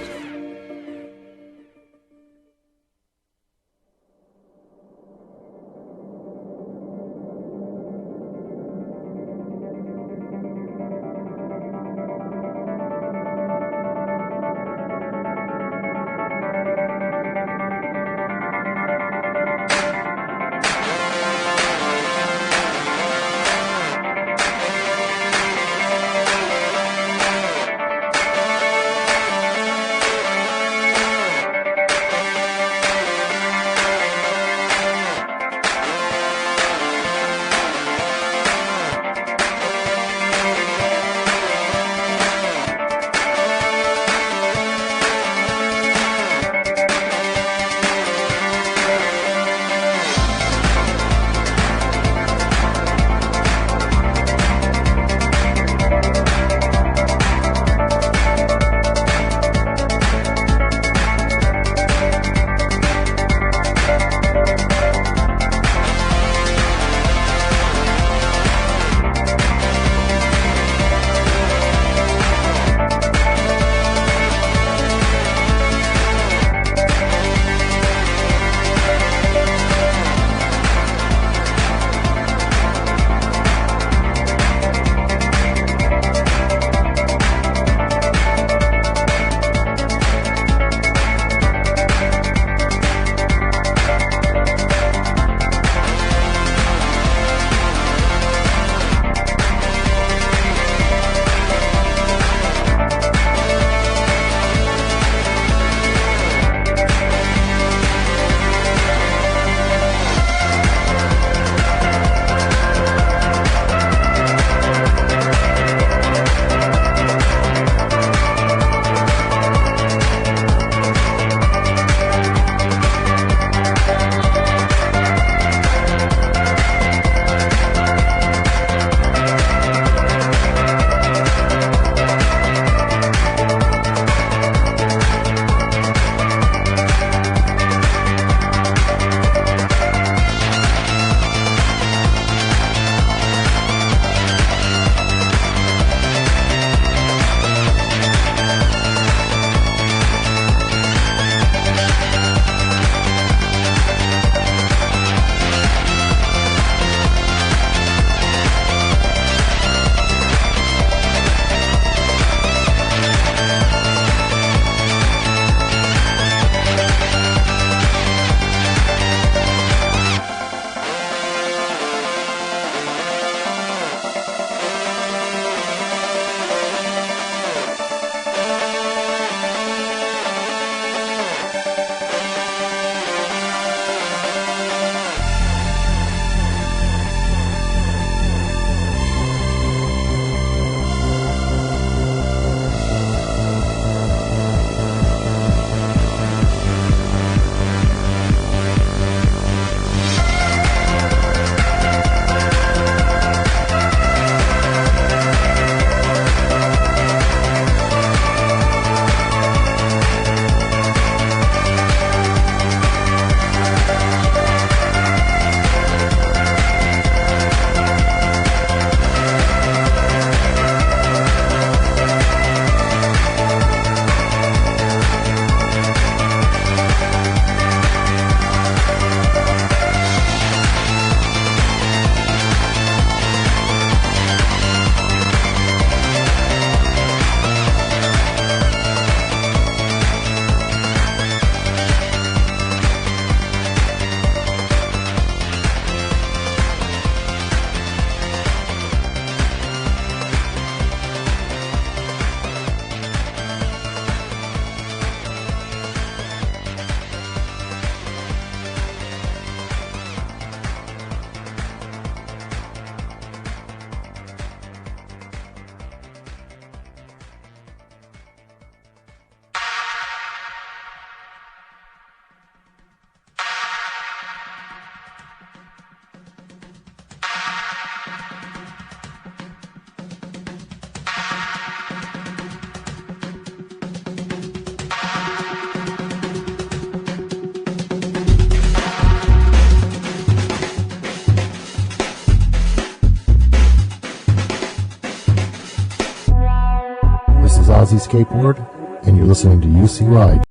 Skateboard, and you're listening to UCY